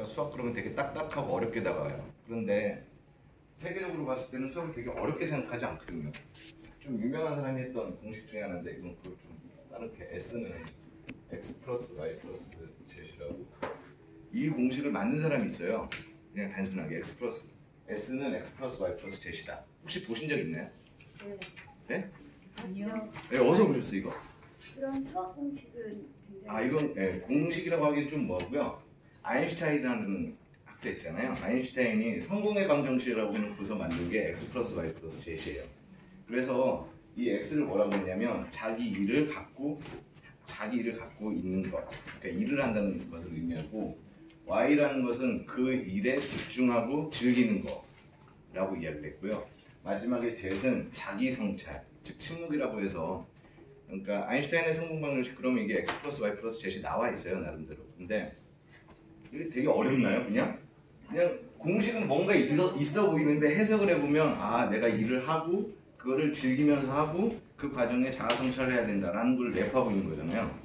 그러니까 수학 그러면 되게 딱딱하고 어렵게 다가와요. 그런데 세계적으로 봤을 때는 수학을 되게 어렵게 생각하지 않거든요. 좀 유명한 사람이 했던 공식 중에 하나인데 이건 그걸 좀 다르게 S는 x 플러스 y 플러스 z라고 이 공식을 만든 사람이 있어요. 그냥 단순하게 x 플러스 S는 x 플러스 y 플러스 z이다. 혹시 보신 적 있나요? 네. 네? 아니요. 네, 어디서 보셨어요 이거? 그런 수학 공식은 굉장히 이건 공식이라고 하기엔 좀 뭐고요. 아인슈타인이라는 학자 있잖아요. 아인슈타인이 성공의 방정식이라고 하는 부서 만든 게 x 플러스 y 플러스 z예요. 그래서 이 x를 뭐라고 했냐면 자기 일을 갖고 있는 것, 그러니까 일을 한다는 것을 의미하고 y라는 것은 그 일에 집중하고 즐기는 거라고 이야기를 했고요. 마지막에 z는 자기 성찰, 즉 침묵이라고 해서 그러니까 아인슈타인의 성공 방정식 그러면 이게 x 플러스 y 플러스 z이 나와 있어요 나름대로. 근데 이게 되게 어렵나요? 그냥 공식은 뭔가 있어 보이는데 해석을 해보면 내가 일을 하고 그거를 즐기면서 하고 그 과정에 자아 성찰을 해야 된다라는 걸 내포하고 있는 거잖아요.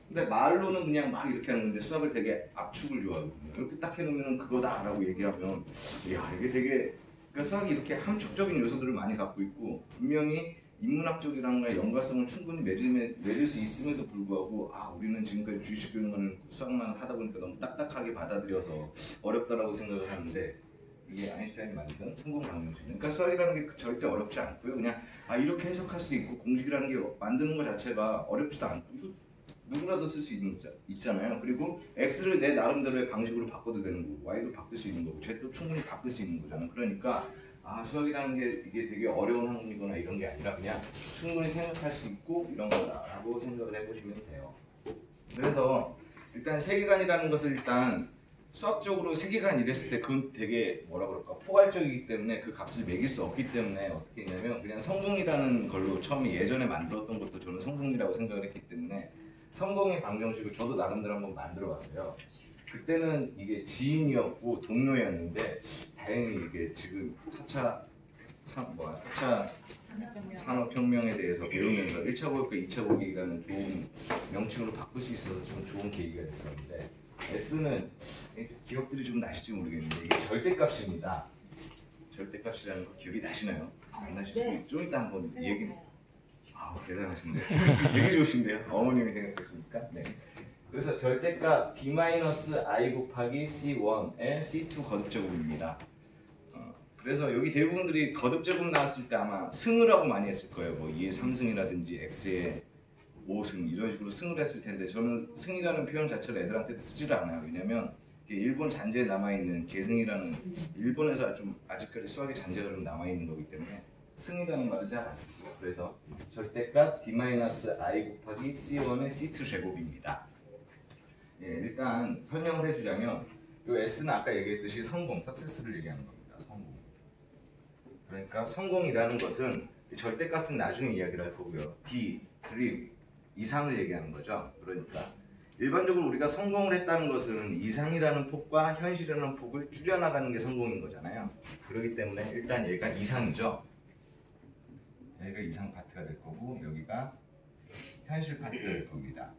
근데 말로는 그냥 막 이렇게 하는데 수학을 되게 압축을 좋아하거든요. 이렇게 딱 해놓으면 그거다라고 얘기하면 이게 되게 그러니까 수학이 이렇게 함축적인 요소들을 많이 갖고 있고 분명히 인문학적이랑의 연관성을 충분히 맺을 수 있음에도 불구하고 우리는 지금까지 주식 교육만 수학만 하다 보니까 너무 딱딱하게 받아들여서 어렵다라고 생각을 하는데 이게 아인슈타인이 만든 성공 방정식. 그러니까 수학이라는 게 절대 어렵지 않고요. 그냥 이렇게 해석할 수 있고 공식이라는 게 만드는 것 자체가 어렵지도 않고 누구라도 쓸 수 있잖아요. 그리고 x를 내 나름대로의 방식으로 바꿔도 되는 거고 y도 바꿀 수 있는 거고 z도 충분히 바꿀 수 있는 거잖아요. 그러니까 수학이라는 게 이게 되게 어려운 학문이거나 이런 게 아니라 그냥 충분히 생각할 수 있고 이런 거다라고 생각을 해보시면 돼요. 그래서 일단 세계관이라는 것을 일단 수학적으로 세계관 이랬을 때 그건 되게 뭐라 그럴까 포괄적이기 때문에 그 값을 매길 수 없기 때문에 어떻게 했냐면 그냥 성공이라는 걸로 처음에 예전에 만들었던 것도 저는 성공이라고 생각을 했기 때문에 성공의 방정식을 저도 나름대로 한번 만들어 봤어요. 그때는 이게 지인이었고 동료였는데 다행히 이게 지금 4차 산업혁명에 대해서 배우면서 1차 고역과 2차 고역이라는 좋은 명칭으로 바꿀 수 있어서 좀 좋은 계기가 됐었는데 S는 기억들이 좀 나실지 모르겠는데 이게 절대값입니다. 절대값이라는 거 기억이 나시나요? 안 나실 수도 있죠. 좀 이따 한번 얘기. 대단하신데요. 되게 좋으신데요. 어머님이 생각하시니까. 네. 그래서 절대값 b-i 곱하기 c1의 c2 거듭제곱입니다. 그래서 여기 대부분들이 거듭제곱 나왔을 때 아마 승을 하고 많이 했을 거예요. 뭐 2의 3승이라든지 x의 5승 이런 식으로 승을 했을 텐데 저는 승이라는 표현 자체를 애들한테 쓰지를 않아요. 왜냐면 일본 잔재에 남아있는 계승이라는 일본에서 아직까지 수학의 잔재가 좀 남아있는 거기 때문에 승이라는 말을 잘 안 쓰고요. 그래서 절대값 d-i 곱하기 c1의 c2 제곱입니다. 일단 설명을 해주자면 이 S는 아까 얘기했듯이 성공, success를 얘기하는 겁니다. 성공. 그러니까 성공이라는 것은 절대값은 나중에 이야기를 할 거고요. D, dream, 이상을 얘기하는 거죠. 그러니까 일반적으로 우리가 성공을 했다는 것은 이상이라는 폭과 현실이라는 폭을 줄여나가는 게 성공인 거잖아요. 그렇기 때문에 일단 얘가 이상이죠. 여기가 이상 파트가 될 거고 여기가 현실 파트가 될 겁니다.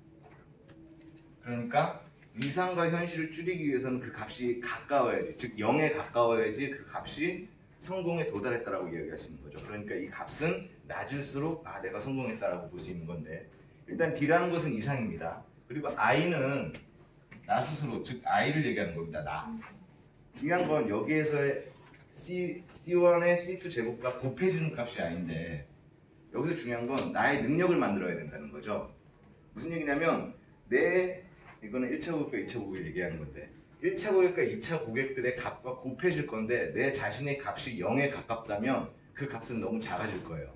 그러니까 이상과 현실을 줄이기 위해서는 그 값이 가까워야지, 즉 0에 가까워야지 그 값이 성공에 도달했다라고 이야기하시는 거죠. 그러니까 이 값은 낮을수록 내가 성공했다라고 볼 수 있는 건데 일단 D라는 것은 이상입니다. 그리고 I는 나 스스로, 즉 I를 얘기하는 겁니다. 나. 중요한 건 여기에서의 C1의 C2 제곱과 곱해주는 값이 I인데 여기서 중요한 건 나의 능력을 만들어야 된다는 거죠. 무슨 얘기냐면 이거는 1차 고객과 2차 고객을 얘기하는 건데 1차 고객과 2차 고객들의 값과 곱해질 건데 내 자신의 값이 0에 가깝다면 그 값은 너무 작아질 거예요.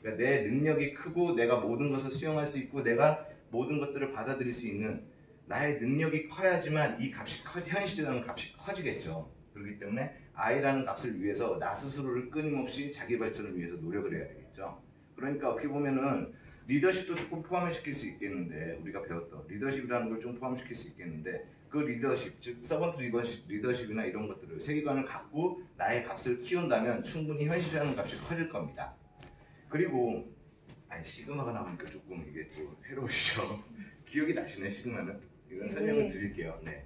그러니까 내 능력이 크고 내가 모든 것을 수용할 수 있고 내가 모든 것들을 받아들일 수 있는 나의 능력이 커야지만 이 값이 현실이라는 값이 커지겠죠. 그렇기 때문에 I라는 값을 위해서 나 스스로를 끊임없이 자기 발전을 위해서 노력을 해야 되겠죠. 그러니까 어떻게 보면은 리더십도 조금 포함시킬 수 있겠는데 우리가 배웠던 리더십이라는 걸 좀 포함시킬 수 있겠는데 그 리더십, 즉 서번트 리더십이나 이런 것들을 세계관을 갖고 나의 값을 키운다면 충분히 현실이라는 값이 커질 겁니다. 그리고 시그마가 나오니까 조금 이게 또 새로우시죠? 기억이 나시네 시그마는? 이건 설명을 드릴게요. 네.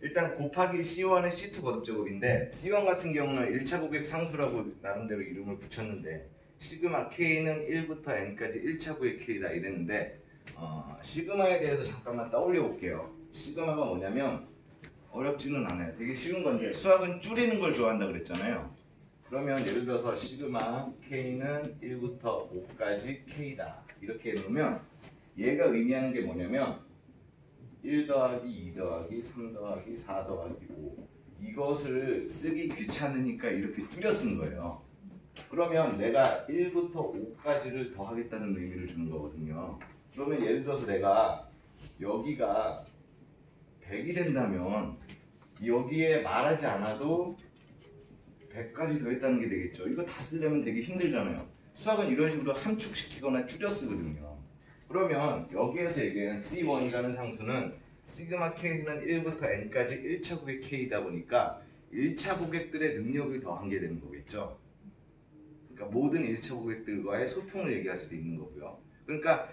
일단 곱하기 C1은 C2 거듭제곱인데 C1 같은 경우는 1차 고객 상수라고 나름대로 이름을 붙였는데 시그마 K는 1부터 N까지 1차 고객 K다 이랬는데 시그마에 대해서 잠깐만 떠올려 볼게요. 시그마가 뭐냐면 어렵지는 않아요. 되게 쉬운 건데 수학은 줄이는 걸 좋아한다 그랬잖아요. 그러면 예를 들어서 시그마 K는 1부터 5까지 K다 이렇게 해놓으면 얘가 의미하는 게 뭐냐면 1 더하기 2 더하기 3 더하기 4 더하기 5 이것을 쓰기 귀찮으니까 이렇게 줄여 쓴 거예요. 그러면 내가 1부터 5까지를 더하겠다는 의미를 주는 거거든요. 그러면 예를 들어서 내가 여기가 100이 된다면 여기에 말하지 않아도 100까지 더했다는 게 되겠죠. 이거 다 쓰려면 되게 힘들잖아요. 수학은 이런 식으로 함축시키거나 줄여 쓰거든요. 그러면 여기에서 얘기하는 C1이라는 상수는 시그마 K는 1부터 N까지 1차 고객 K이다 보니까 1차 고객들의 능력을 더한 게 되는 거겠죠. 그러니까 모든 1차 고객들과의 소통을 얘기할 수도 있는 거고요. 그러니까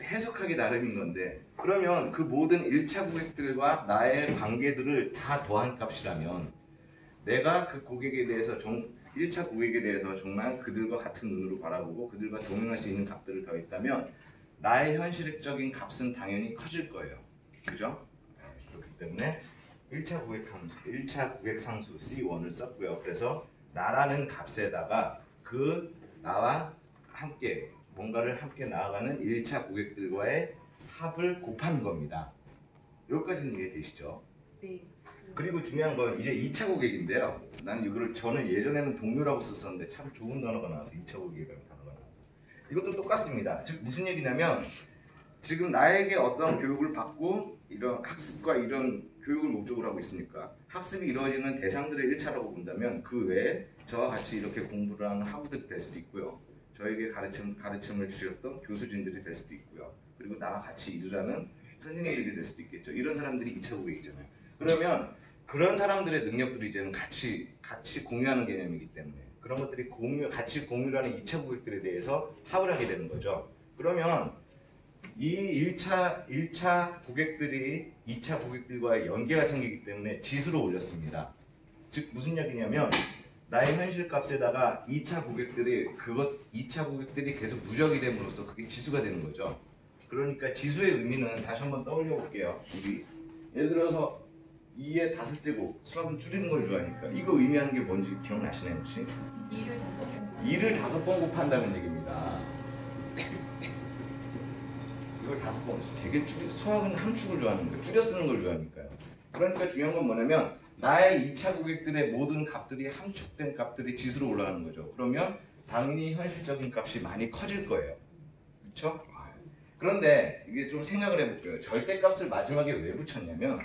해석하기 나름인 건데 그러면 그 모든 1차 고객들과 나의 관계들을 다 더한 값이라면 내가 그 고객에 대해서 1차 고객에 대해서 정말 그들과 같은 눈으로 바라보고 그들과 동행할 수 있는 값들을 더했다면 나의 현실적인 값은 당연히 커질 거예요. 그죠? 그렇기 때문에 1차 고객 상수 C1을 썼고요. 그래서 나라는 값에다가 그 나와 함께 뭔가를 함께 나아가는 1차 고객들과의 합을 곱하는 겁니다. 여기까지는 이해되시죠? 네. 그리고 중요한 건 이제 2차 고객인데요. 저는 예전에는 동료라고 썼었는데 참 좋은 단어가 나와서 2차 고객이라는 단어가 나와서 이것도 똑같습니다. 즉 무슨 얘기냐면 지금 나에게 어떤 교육을 받고 이런 학습과 이런 교육을 목적으로 하고 있으니까 학습이 이루어지는 대상들의 1차라고 본다면 그 외에 저와 같이 이렇게 공부를 하는 학우들이 될 수도 있고요. 저에게 가르침을 주셨던 교수진들이 될 수도 있고요. 그리고 나와 같이 일을 하는 선생님들이 될 수도 있겠죠. 이런 사람들이 2차 고객이잖아요. 그러면 그런 사람들의 능력들이 이제는 같이 공유하는 개념이기 때문에 그런 것들이 같이 공유하는 2차 고객들에 대해서 합을 하게 되는 거죠. 그러면 이 1차 고객들이 2차 고객들과의 연계가 생기기 때문에 지수로 올렸습니다. 즉 무슨 얘기냐면 나의 현실값에다가 2차 고객들이 계속 누적이 됨으로써 그게 지수가 되는 거죠. 그러니까 지수의 의미는 다시 한번 떠올려 볼게요. 예를 들어서 2의 5제곱, 수학은 줄이는 걸 좋아하니까 이거 의미하는 게 뭔지 기억나시나요 혹시? 2를 5번 곱한다는 얘기입니다. 이걸 5번, 되게 수학은 함축을 좋아하는 거예요. 줄여 쓰는 걸 좋아하니까요. 그러니까 중요한 건 뭐냐면 나의 2차 고객들의 모든 값들이 함축된 값들이 지수로 올라가는 거죠. 그러면 당연히 현실적인 값이 많이 커질 거예요. 그렇죠? 그런데 이게 좀 생각을 해볼게요. 절대값을 마지막에 왜 붙였냐면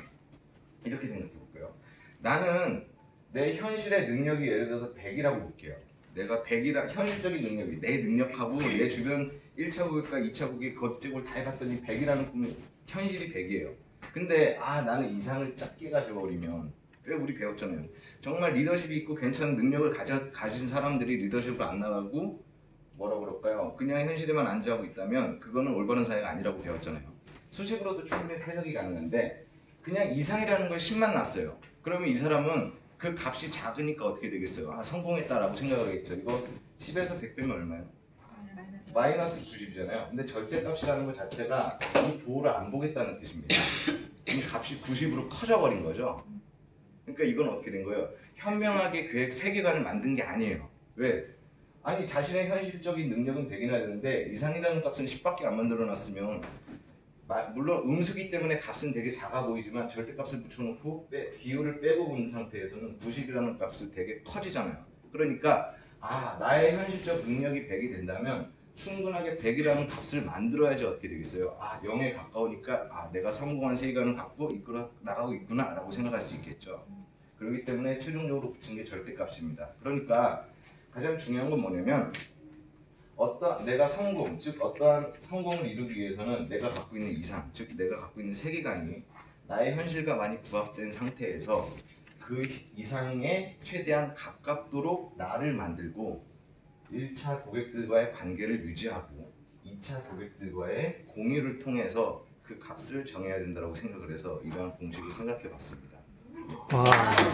이렇게 생각해 볼게요. 나는 내 현실의 능력이 예를 들어서 100이라고 볼게요. 내가 100이라 현실적인 능력이 내 능력하고 내 주변 1차 고객과 2차 고객 거듭제곱을 다 해봤더니 100이라는 꿈이 현실이 100이에요. 근데 나는 이상을 작게 가져버리면 왜 우리 배웠잖아요. 정말 리더십이 있고 괜찮은 능력을 가진 사람들이 리더십으로 안 나가고 뭐라 그럴까요? 그냥 현실에만 안주하고 있다면 그거는 올바른 사회가 아니라고 배웠잖아요. 수식으로도 충분히 해석이 가능한데 그냥 이상이라는 걸 10만 났어요. 그러면 이 사람은 그 값이 작으니까 어떻게 되겠어요? 성공했다라고 생각하겠죠. 이거 10에서 100 빼면 얼마예요? 마이너스 90이잖아요. 근데 절대값이라는 것 자체가 이 부호를 안 보겠다는 뜻입니다. 이 값이 90으로 커져버린 거죠. 그러니까 이건 어떻게 된 거예요? 현명하게 계획 세계관을 만든 게 아니에요. 왜? 아니 자신의 현실적인 능력은 100이나 되는데 이상이라는 값은 10밖에 안 만들어놨으면 물론 음수기 때문에 값은 되게 작아 보이지만 절대값을 붙여놓고 비율을 빼고 본 상태에서는 90이라는 값이 되게 커지잖아요. 그러니까 나의 현실적 능력이 100이 된다면 충분하게 100이라는 값을 만들어야지 어떻게 되겠어요? 0에 가까우니까 내가 성공한 세계관을 갖고 이끌어 나가고 있구나 라고 생각할 수 있겠죠. 그렇기 때문에 최종적으로 붙인 게 절대값입니다. 그러니까 가장 중요한 건 뭐냐면 내가 어떠한 성공을 이루기 위해서는 내가 갖고 있는 이상, 즉 내가 갖고 있는 세계관이 나의 현실과 많이 부합된 상태에서 그 이상에 최대한 가깝도록 나를 만들고 1차 고객들과의 관계를 유지하고 2차 고객들과의 공유를 통해서 그 값을 정해야 된다고 생각을 해서 이러한 공식을 생각해 봤습니다. 와.